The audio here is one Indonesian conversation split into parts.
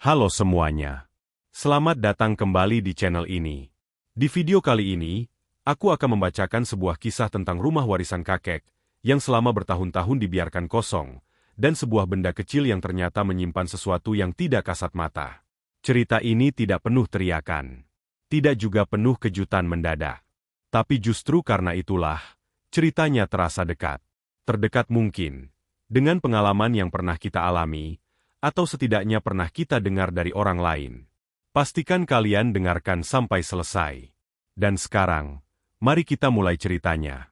Halo semuanya. Selamat datang kembali di channel ini. Di video kali ini, aku akan membacakan sebuah kisah tentang rumah warisan kakek yang selama bertahun-tahun dibiarkan kosong, dan sebuah benda kecil yang ternyata menyimpan sesuatu yang tidak kasat mata. Cerita ini tidak penuh teriakan. Tidak juga penuh kejutan mendadak. Tapi justru karena itulah, ceritanya terasa dekat. Terdekat mungkin, dengan pengalaman yang pernah kita alami, atau setidaknya pernah kita dengar dari orang lain. Pastikan kalian dengarkan sampai selesai. Dan sekarang, mari kita mulai ceritanya.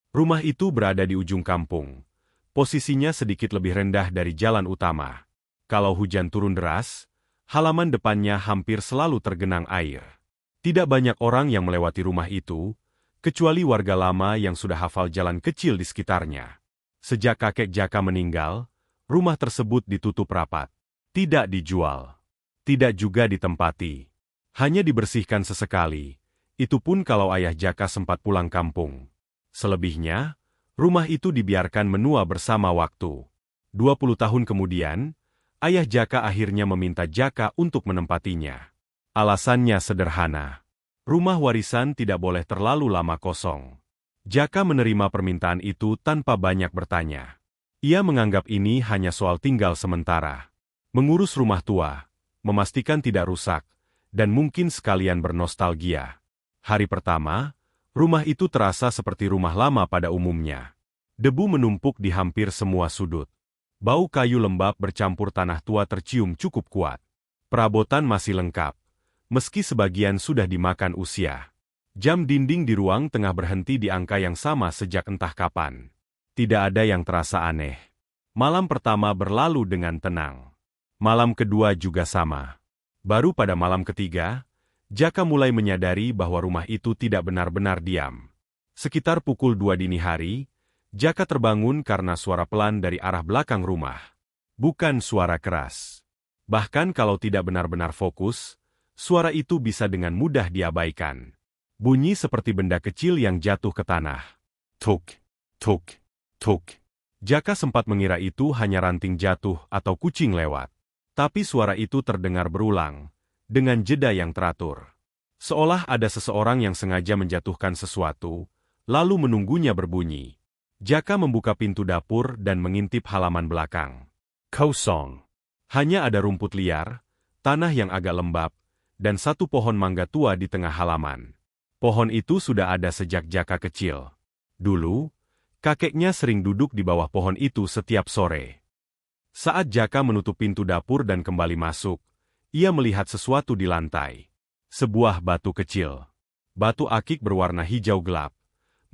Rumah itu berada di ujung kampung. Posisinya sedikit lebih rendah dari jalan utama. Kalau hujan turun deras, halaman depannya hampir selalu tergenang air. Tidak banyak orang yang melewati rumah itu, kecuali warga lama yang sudah hafal jalan kecil di sekitarnya. Sejak kakek Jaka meninggal, rumah tersebut ditutup rapat. Tidak dijual. Tidak juga ditempati. Hanya dibersihkan sesekali. Itu pun kalau ayah Jaka sempat pulang kampung. Selebihnya, rumah itu dibiarkan menua bersama waktu. 20 tahun kemudian, ayah Jaka akhirnya meminta Jaka untuk menempatinya. Alasannya sederhana. Rumah warisan tidak boleh terlalu lama kosong. Jaka menerima permintaan itu tanpa banyak bertanya. Ia menganggap ini hanya soal tinggal sementara. Mengurus rumah tua, memastikan tidak rusak, dan mungkin sekalian bernostalgia. Hari pertama, rumah itu terasa seperti rumah lama pada umumnya. Debu menumpuk di hampir semua sudut. Bau kayu lembab bercampur tanah tua tercium cukup kuat. Perabotan masih lengkap, meski sebagian sudah dimakan usia. Jam dinding di ruang tengah berhenti di angka yang sama sejak entah kapan. Tidak ada yang terasa aneh. Malam pertama berlalu dengan tenang. Malam kedua juga sama. Baru pada malam ketiga, Jaka mulai menyadari bahwa rumah itu tidak benar-benar diam. Sekitar pukul 2 dini hari, Jaka terbangun karena suara pelan dari arah belakang rumah. Bukan suara keras. Bahkan kalau tidak benar-benar fokus, suara itu bisa dengan mudah diabaikan. Bunyi seperti benda kecil yang jatuh ke tanah. Tuk, tuk, tuk. Jaka sempat mengira itu hanya ranting jatuh atau kucing lewat. Tapi suara itu terdengar berulang, dengan jeda yang teratur. Seolah ada seseorang yang sengaja menjatuhkan sesuatu, lalu menunggunya berbunyi. Jaka membuka pintu dapur dan mengintip halaman belakang. Kosong. Hanya ada rumput liar, tanah yang agak lembab, dan satu pohon mangga tua di tengah halaman. Pohon itu sudah ada sejak Jaka kecil. Dulu, kakeknya sering duduk di bawah pohon itu setiap sore. Saat Jaka menutup pintu dapur dan kembali masuk, ia melihat sesuatu di lantai. Sebuah batu kecil. Batu akik berwarna hijau gelap,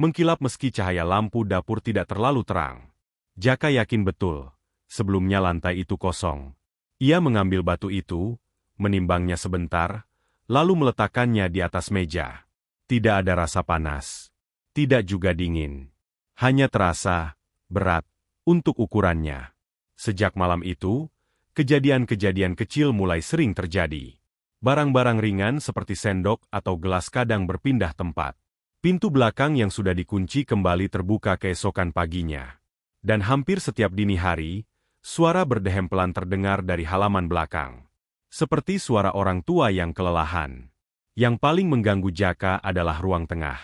mengkilap meski cahaya lampu dapur tidak terlalu terang. Jaka yakin betul, sebelumnya lantai itu kosong. Ia mengambil batu itu, menimbangnya sebentar, lalu meletakkannya di atas meja. Tidak ada rasa panas. Tidak juga dingin. Hanya terasa berat untuk ukurannya. Sejak malam itu, kejadian-kejadian kecil mulai sering terjadi. Barang-barang ringan seperti sendok atau gelas kadang berpindah tempat. Pintu belakang yang sudah dikunci kembali terbuka keesokan paginya. Dan hampir setiap dini hari, suara berdehem pelan terdengar dari halaman belakang. Seperti suara orang tua yang kelelahan. Yang paling mengganggu Jaka adalah ruang tengah.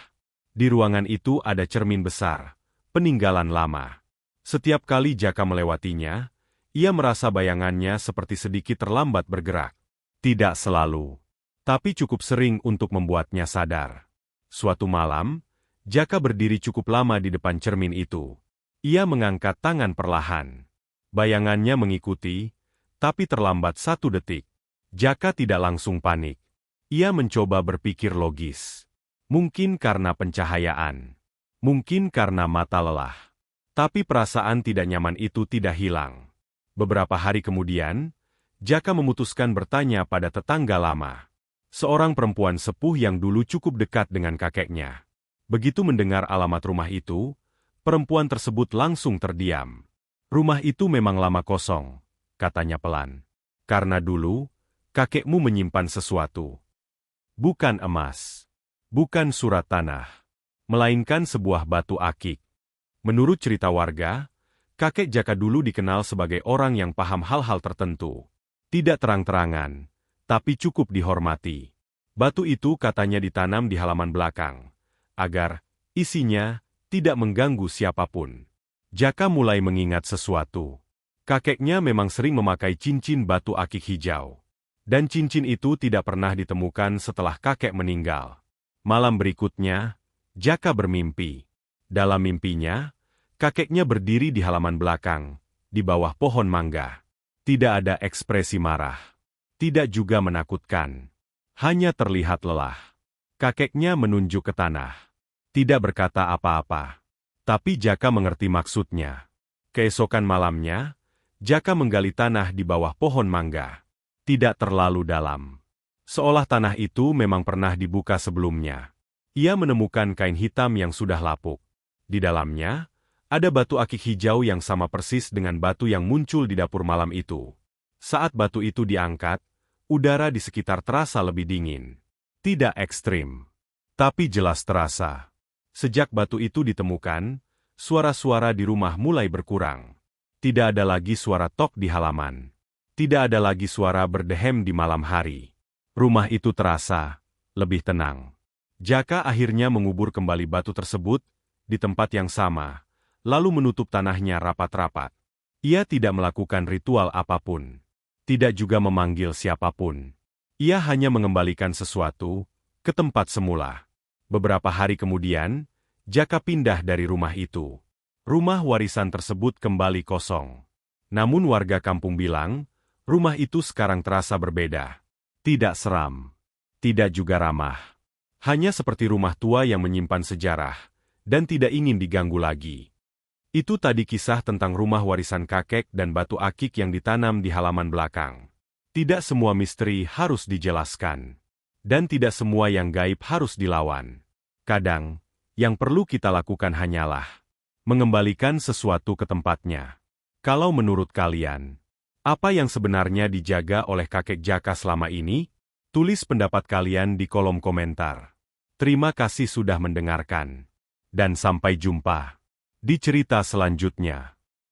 Di ruangan itu ada cermin besar, peninggalan lama. Setiap kali Jaka melewatinya, ia merasa bayangannya seperti sedikit terlambat bergerak. Tidak selalu, tapi cukup sering untuk membuatnya sadar. Suatu malam, Jaka berdiri cukup lama di depan cermin itu. Ia mengangkat tangan perlahan. Bayangannya mengikuti, tapi terlambat 1 detik. Jaka tidak langsung panik. Ia mencoba berpikir logis. Mungkin karena pencahayaan. Mungkin karena mata lelah. Tapi perasaan tidak nyaman itu tidak hilang. Beberapa hari kemudian, Jaka memutuskan bertanya pada tetangga lama. Seorang perempuan sepuh yang dulu cukup dekat dengan kakeknya. Begitu mendengar alamat rumah itu, perempuan tersebut langsung terdiam. Rumah itu memang lama kosong, katanya pelan. Karena dulu, kakekmu menyimpan sesuatu. Bukan emas, bukan surat tanah, melainkan sebuah batu akik. Menurut cerita warga, kakek Jaka dulu dikenal sebagai orang yang paham hal-hal tertentu. Tidak terang-terangan, tapi cukup dihormati. Batu itu katanya ditanam di halaman belakang, agar isinya tidak mengganggu siapapun. Jaka mulai mengingat sesuatu. Kakeknya memang sering memakai cincin batu akik hijau. Dan cincin itu tidak pernah ditemukan setelah kakek meninggal. Malam berikutnya, Jaka bermimpi. Dalam mimpinya, kakeknya berdiri di halaman belakang, di bawah pohon mangga. Tidak ada ekspresi marah. Tidak juga menakutkan. Hanya terlihat lelah. Kakeknya menunjuk ke tanah. Tidak berkata apa-apa. Tapi Jaka mengerti maksudnya. Keesokan malamnya, Jaka menggali tanah di bawah pohon mangga. Tidak terlalu dalam. Seolah tanah itu memang pernah dibuka sebelumnya. Ia menemukan kain hitam yang sudah lapuk. Di dalamnya, ada batu akik hijau yang sama persis dengan batu yang muncul di dapur malam itu. Saat batu itu diangkat, udara di sekitar terasa lebih dingin. Tidak ekstrim, tapi jelas terasa. Sejak batu itu ditemukan, suara-suara di rumah mulai berkurang. Tidak ada lagi suara tok di halaman. Tidak ada lagi suara berdehem di malam hari. Rumah itu terasa lebih tenang. Jaka akhirnya mengubur kembali batu tersebut di tempat yang sama, lalu menutup tanahnya rapat-rapat. Ia tidak melakukan ritual apapun. Tidak juga memanggil siapapun. Ia hanya mengembalikan sesuatu ke tempat semula. Beberapa hari kemudian, Jaka pindah dari rumah itu. Rumah warisan tersebut kembali kosong. Namun warga kampung bilang, rumah itu sekarang terasa berbeda. Tidak seram. Tidak juga ramah. Hanya seperti rumah tua yang menyimpan sejarah, dan tidak ingin diganggu lagi. Itu tadi kisah tentang rumah warisan kakek dan batu akik yang ditanam di halaman belakang. Tidak semua misteri harus dijelaskan. Dan tidak semua yang gaib harus dilawan. Kadang, yang perlu kita lakukan hanyalah mengembalikan sesuatu ke tempatnya. Kalau menurut kalian, apa yang sebenarnya dijaga oleh kakek Jaka selama ini? Tulis pendapat kalian di kolom komentar. Terima kasih sudah mendengarkan. Dan sampai jumpa di cerita selanjutnya.